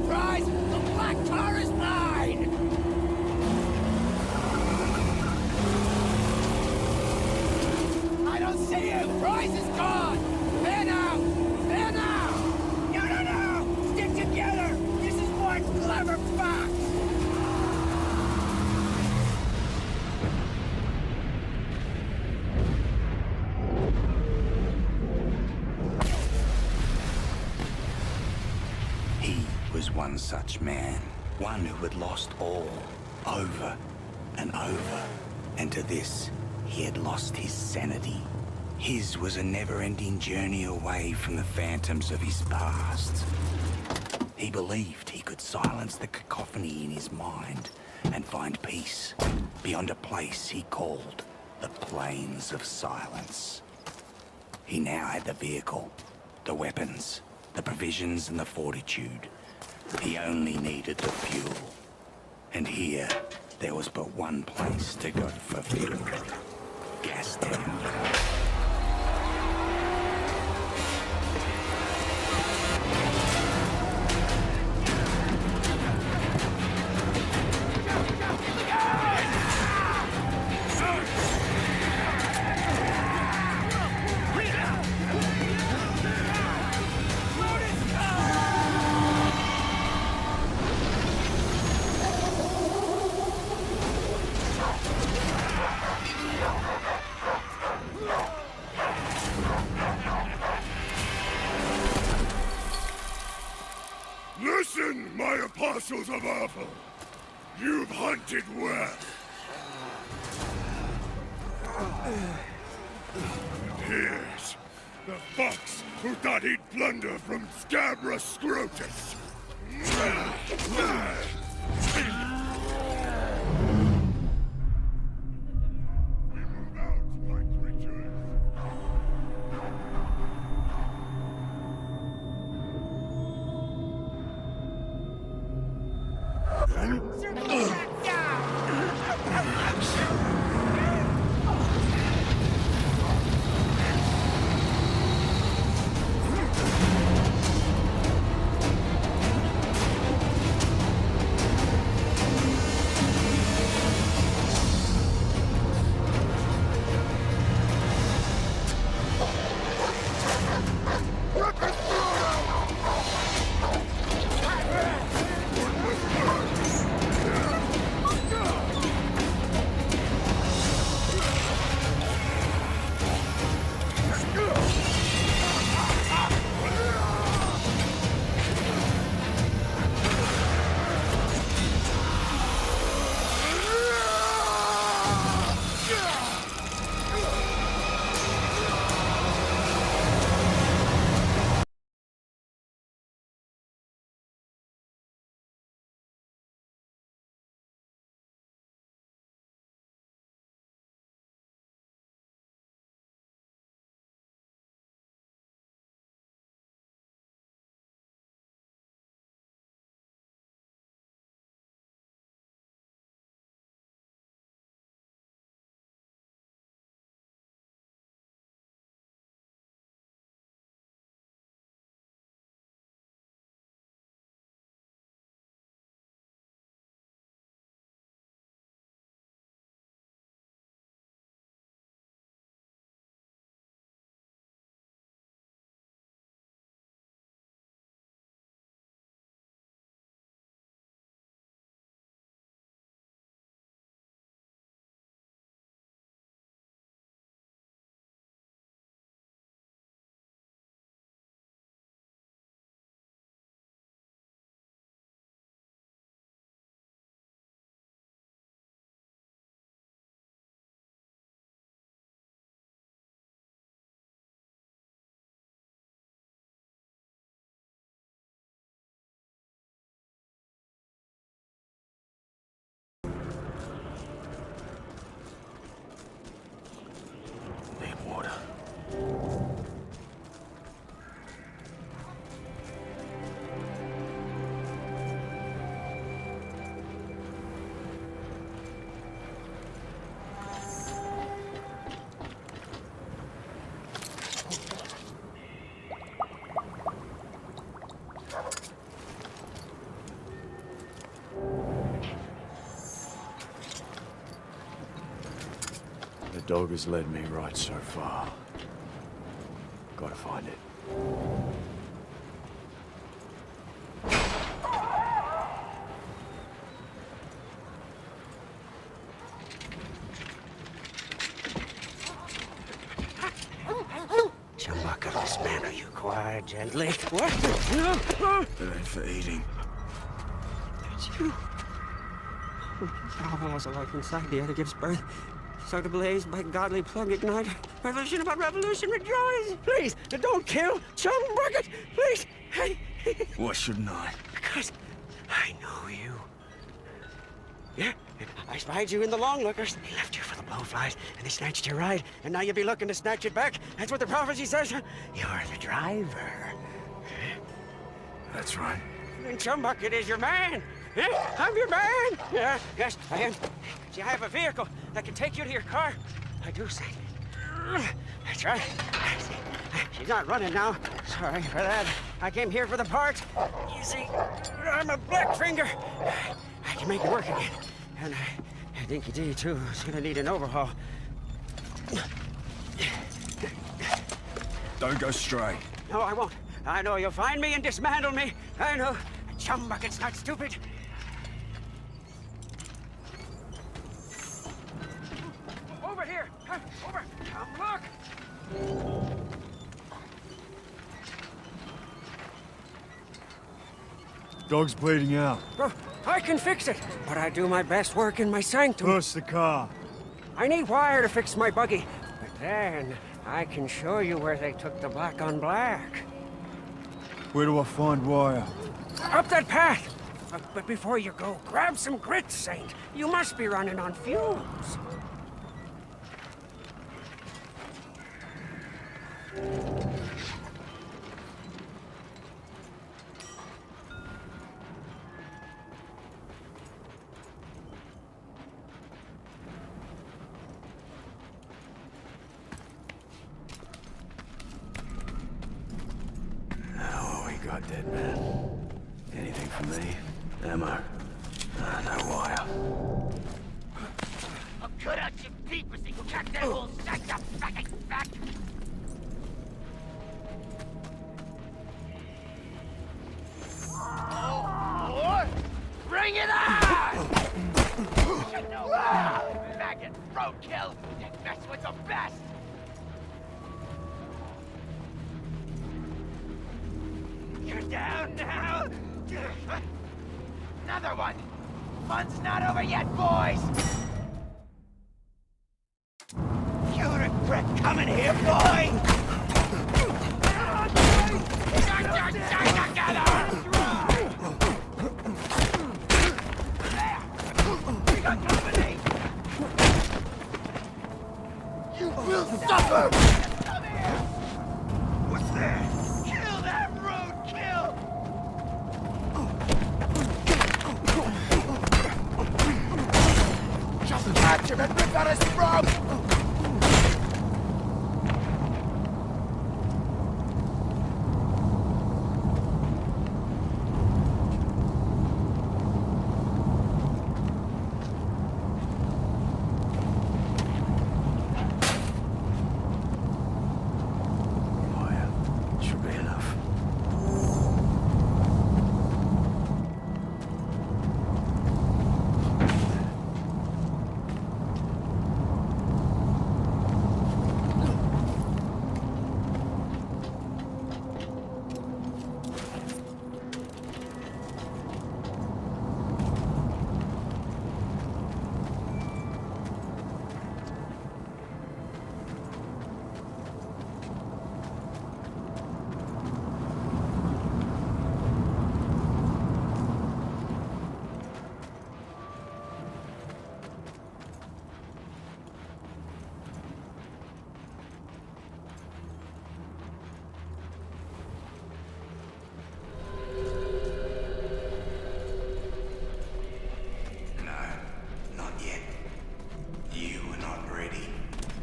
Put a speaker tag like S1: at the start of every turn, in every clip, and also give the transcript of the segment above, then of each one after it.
S1: prize! The black car is mine! I don't see you! Prize is gone! There now! There now! No, no, no! Stick together! This is one clever fox!
S2: Was one such man, one who had lost all, over and over, and to this he had lost his sanity. His was a never-ending journey away from the phantoms of his past. He believed he could silence the cacophony in his mind and find peace beyond a place he called the Plains of Silence. He now had the vehicle, the weapons, the provisions and the fortitude. He only needed the fuel. And here, there was but one place to go for fuel. Gastown.
S3: Listen, my apostles of Awful! You've hunted well. Here's the fox who thought he'd plunder from Scabra Scrotus. We move out, my treacherous.
S4: dog has led me right so far. Gotta find it.
S5: Chumbuck of this man, are you quiet, gently? What?
S4: It ain't for eating.
S5: It's you. Powerful was alive inside the air that gives birth. So to blaze by godly plug ignite. Revolution about revolution, rejoice! Please, don't kill Chumbucket! Please! Hey!
S4: Why shouldn't I?
S5: Because I know you. Yeah, I spied you in the long lookers. They left you for the blowflies, and they snatched your ride, and now you'll be looking to snatch it back. That's what the prophecy says. You're the driver.
S4: That's right.
S5: And Chumbucket is your man. Yeah, I'm your man. Yeah, yes, I am. See, I have a vehicle that can take you to your car. I do, say. That's right. She's not running now. Sorry for that. I came here for the parts. You see, I'm a black finger. I can make it work again. And Dinky D, too, is gonna need an overhaul.
S4: Don't go stray.
S5: No, I won't. I know you'll find me and dismantle me. I know. Chumbucket's not stupid. Over here. Over. Come look.
S4: Dog's bleeding out.
S5: Bro, I can fix it, but I do my best work in my sanctum.
S4: Push the car.
S5: I need wire to fix my buggy, but then I can show you where they took the black on black.
S4: Where do I find wire?
S5: Up that path. But before you go, grab some grit, Saint. You must be running on fumes.
S4: Got dead man. Anything for me? Ammo? No wire.
S1: I'll cut out your teeth as they cut that whole sack of fucking back. Oh, bring it on! You know, maggot roadkill, that mess with the best. You're down now. Another one. Fun's not over yet, boys. You regret coming here, boy. Get your shit together. There. We got company. You will suffer. Come here. What's that? Kill that roadkill. Just catch him and rip out his throat!
S4: Should be enough.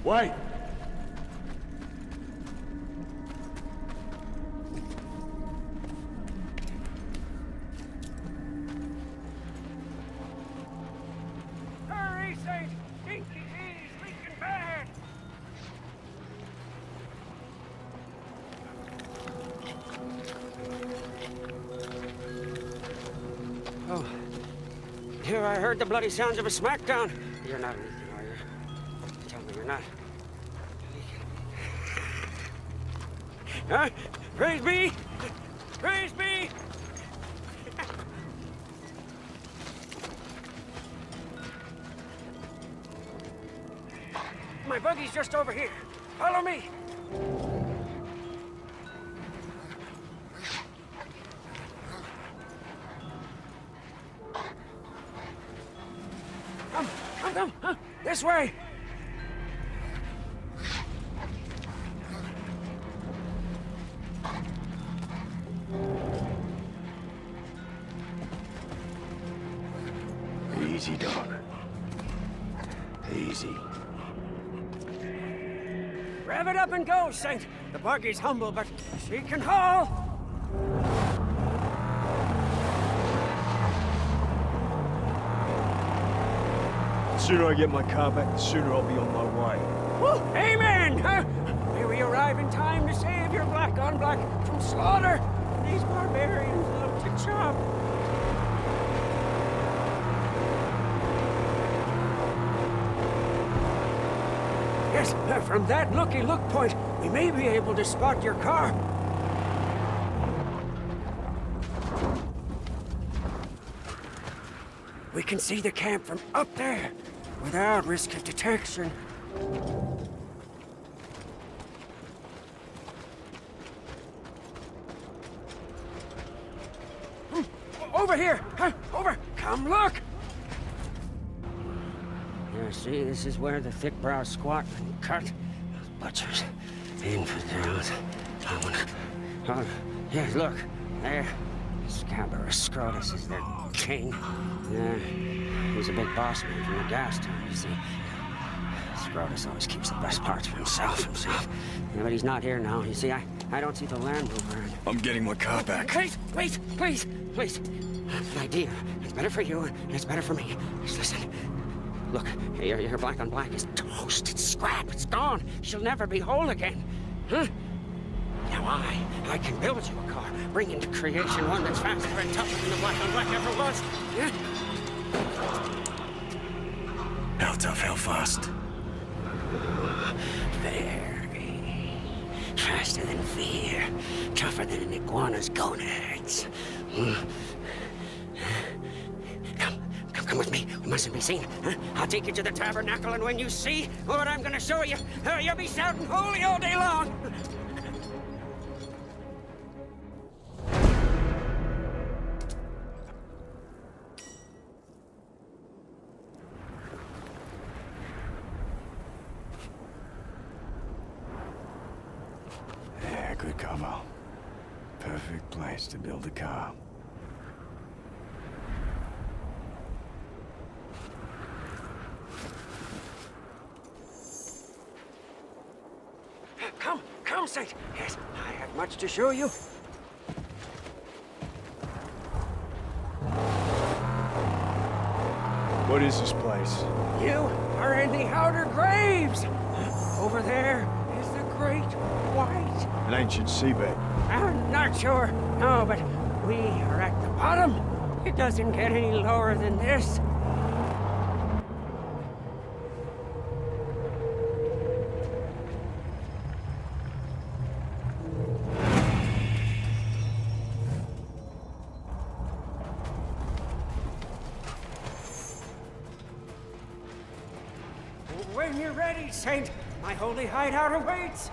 S3: Wait!
S5: Hurry, Saint! Dinky D's leaking bad! Oh. Here I heard the bloody sounds of a smackdown. You're not leaking, are you? Tell me you're not. Huh? Praise be! Praise be! My buggy's just over here. Follow me. Come. Huh? This way.
S4: Easy, dog. Easy.
S5: Rev it up and go, Saint. The buggy's humble, but she can haul.
S6: The sooner I get my car back, the sooner I'll be on my way.
S5: Woo, amen! Huh? May we arrive in time to save your black on black from slaughter. These barbarians love to chop. Yes, from that looky-look point, we may be able to spot your car. We can see the camp from up there, without risk of detection. Over here! Huh? Over! Come look! Yeah, see, this is where the thick-browed squat and cut. Those butchers, infidels. Oh, yeah, look, there. Scavenge is their king. Yeah, he's a big boss man from the gas town, you see. Scrotus always keeps the best parts for himself. Yeah, but he's not here now. You see, I don't see the Land Rover.
S6: I'm getting my car back.
S5: Wait, please. An idea. It's better for you, and it's better for me. Just listen. Look, your black on black is toast. It's scrap. It's gone. She'll never be whole again. Huh? Now I can build you a car, bring into creation one that's faster and tougher than the black on black ever was. Yeah?
S6: How tough, how fast?
S5: Very. Faster than fear. Tougher than an iguana's gonads. Come with me. We mustn't be seen. Huh? I'll take you to the tabernacle, and when you see what I'm gonna show you, you'll be shouting holy all day long.
S6: Yeah, good cover. Perfect place to build a car.
S5: Come, Saint. Yes, I have much to show you.
S6: What is this place?
S5: You are in the outer graves. Over there is the Great White.
S6: An ancient seabed.
S5: I'm not sure. No, but we are at the bottom. It doesn't get any lower than this. When you're ready, Saint, my holy hideout awaits.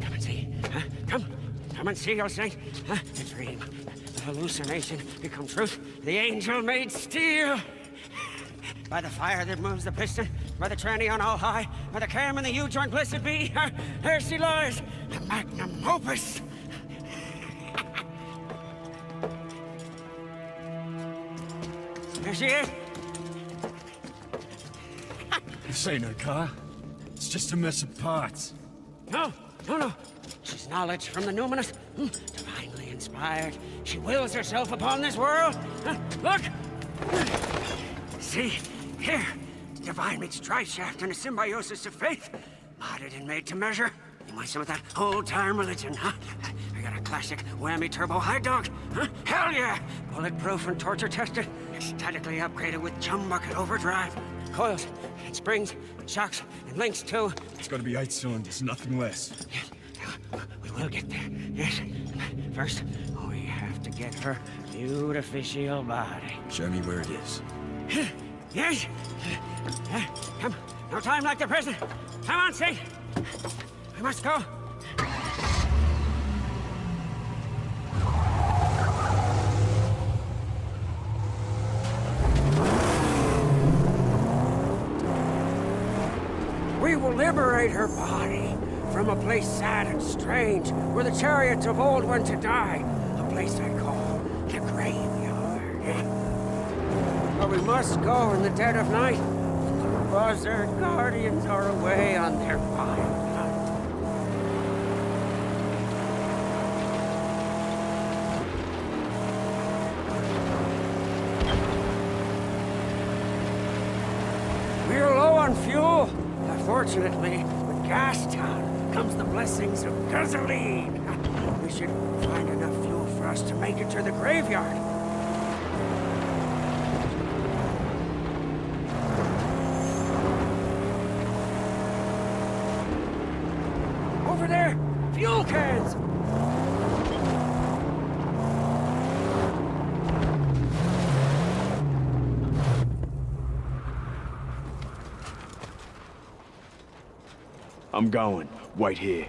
S5: Come and see. Huh? Come and see, O Saint. Huh? The dream, the hallucination become truth. The angel made steel. By the fire that moves the piston, by the tranny on all high, by the cam and the U-joint blessed be, there she lies, the magnum opus. There she is.
S6: This ain't her car. It's just a mess of parts.
S5: No. She's knowledge from the numinous, divinely inspired. She wills herself upon this world. Look! See? Here. The divine meets drive shaft and a symbiosis of faith. Modded and made to measure. You want some of that old-time religion, huh? I got a classic whammy turbo high dog, huh? Hell yeah! Bulletproof and torture tested. Statically upgraded with chum bucket overdrive. Coils and springs, shocks and links too.
S6: It's gotta be 8 cylinders, nothing less.
S5: Yes, we will get there. Yes. First, we have to get her beautificial body.
S6: Show me where it is.
S5: Yes. Come. No time like the present. Come on, Sid. We must go. We will liberate her body from a place sad and strange, where the chariots of old went to die. A place I call the graveyard. But we must go in the dead of night, when the buzzard guardians are away on their wild hunt. We're low on fuel. Fortunately, with Gastown comes the blessings of gasoline. We should find enough fuel for us to make it to the graveyard. Over there! Fuel cans!
S4: I'm going. Wait here.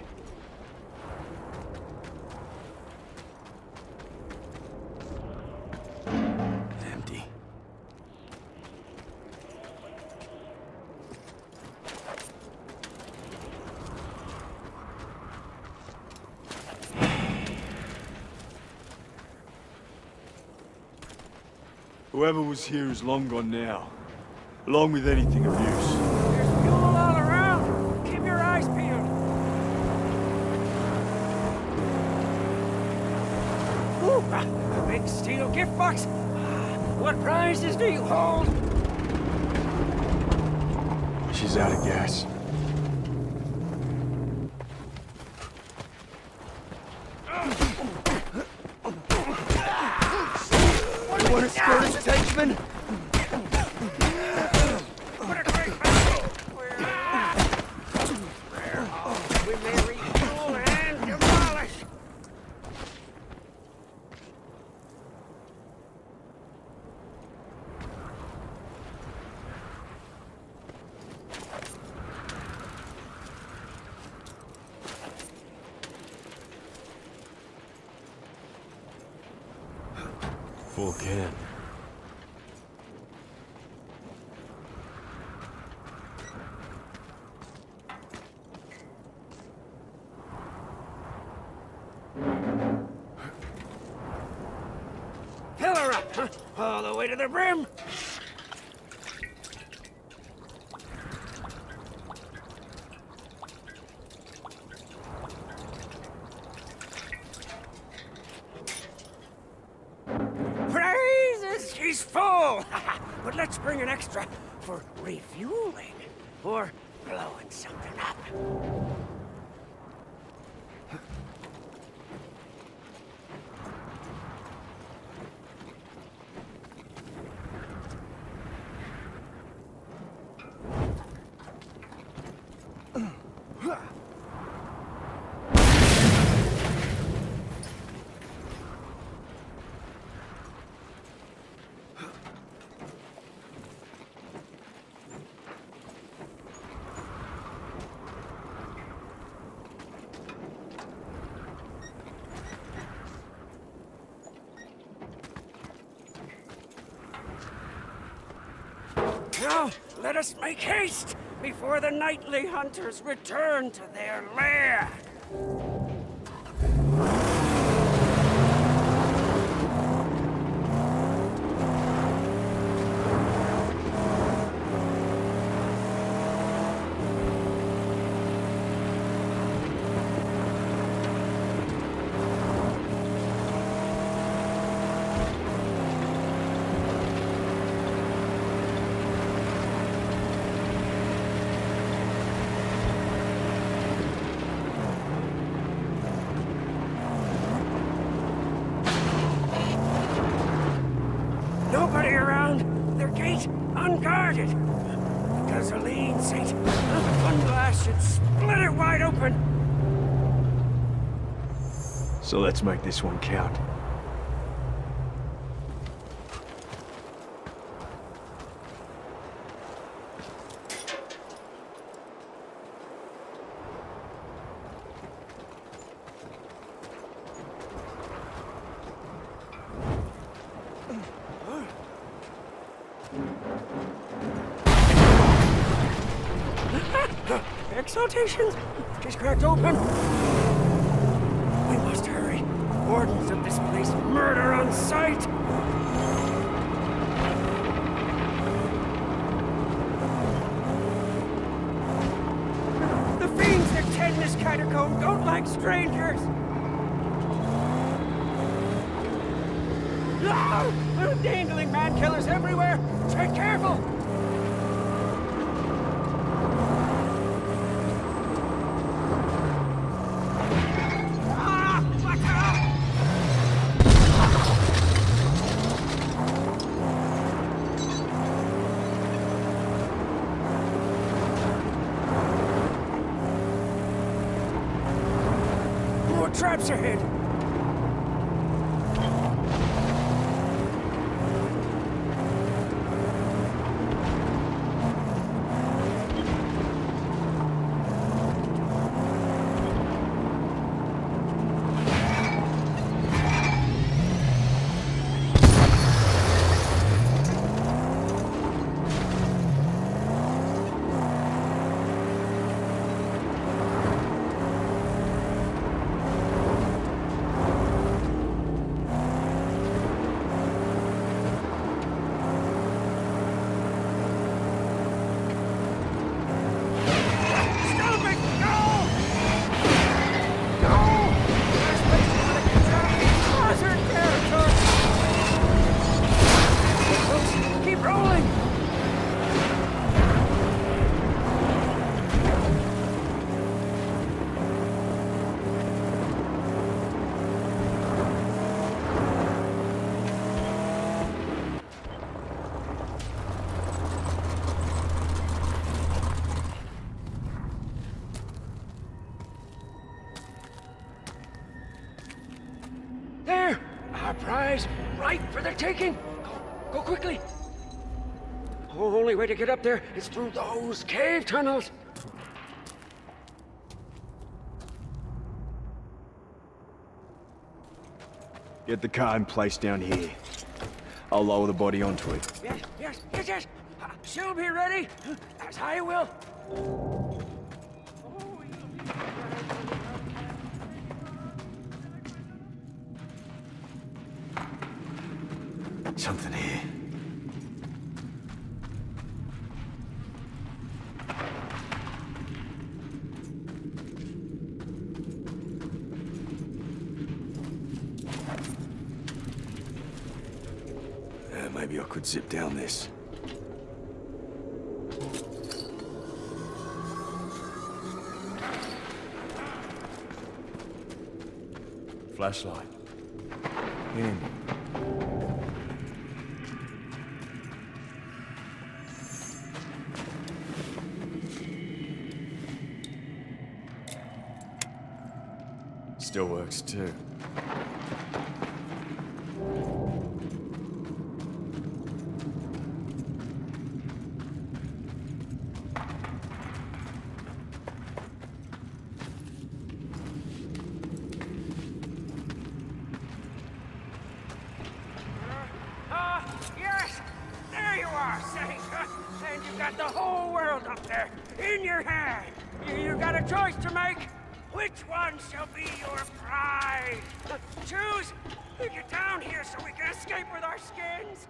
S4: Empty.
S6: Whoever was here is long gone now, along with anything of use.
S5: There's fuel all around. Keep your eyes peeled. Ooh, a big steel gift box. What prizes do you hold?
S6: She's out of gas.
S4: You want to skirt us, Takeman?
S5: What a great battle! We may refuel and demolish.
S4: Full can.
S5: Fill her up, huh? All the way to the brim. Praises! She's full! But let's bring an extra for refueling. Or blowing something up. Now, let us make haste before the nightly hunters return to their lair. started. Gasoline, Saint. One blast should split it wide open.
S6: So let's make this one count.
S5: Exaltations just cracked open. We must hurry. Wardens of this place murder on sight. The fiends that tend this catacomb don't like strangers. Ah! Dangling man-killers everywhere. Tread careful. Traps ahead! There! Our prize, right for the taking! Go quickly! The only way to get up there is through those cave tunnels!
S6: Get the car in place down here. I'll lower the body onto it.
S5: Yes! She'll be ready, as I will!
S4: Something here.
S6: Maybe I could zip down this. Flashlight. In. Still works too.
S5: Yes! There you are, Saint! And you've got the whole world up there, in your hand! You got a choice to make! Which one shall be your prize? Choose! Get down here so we can escape with our skins!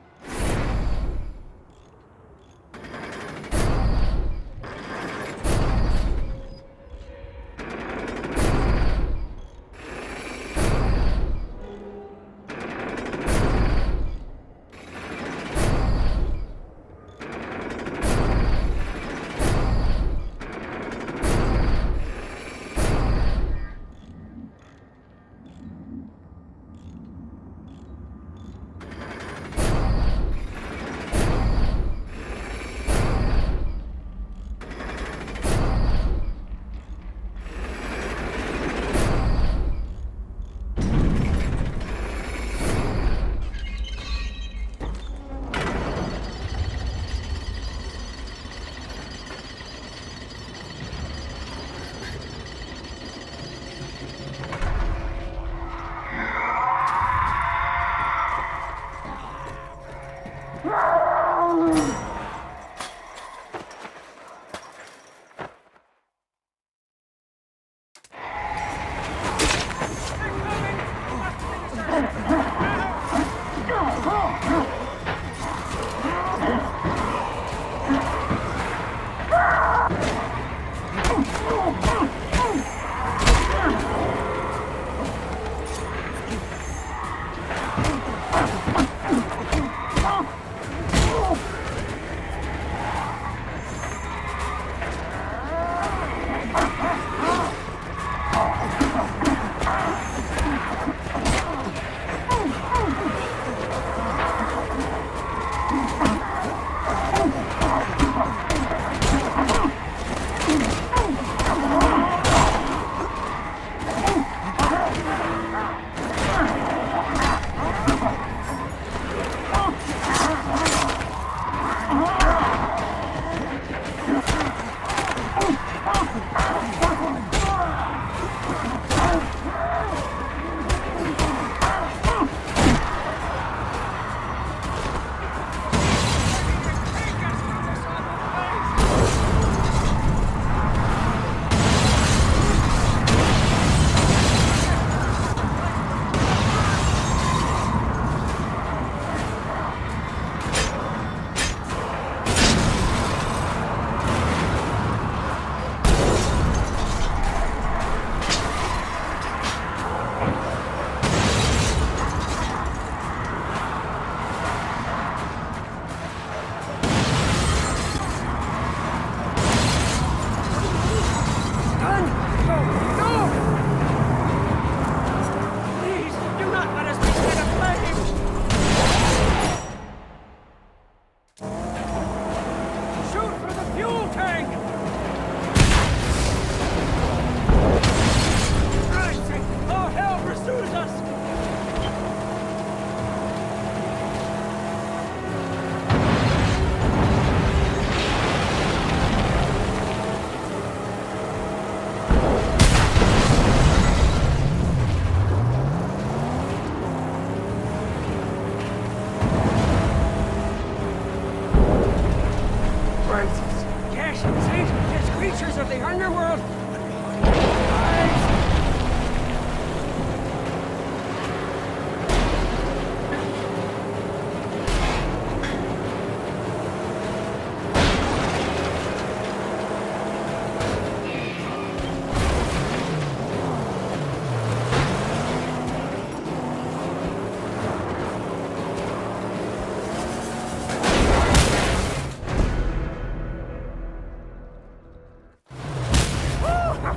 S5: Creatures of the underworld!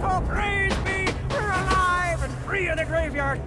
S5: Oh, praise be! We're alive and free of the graveyard!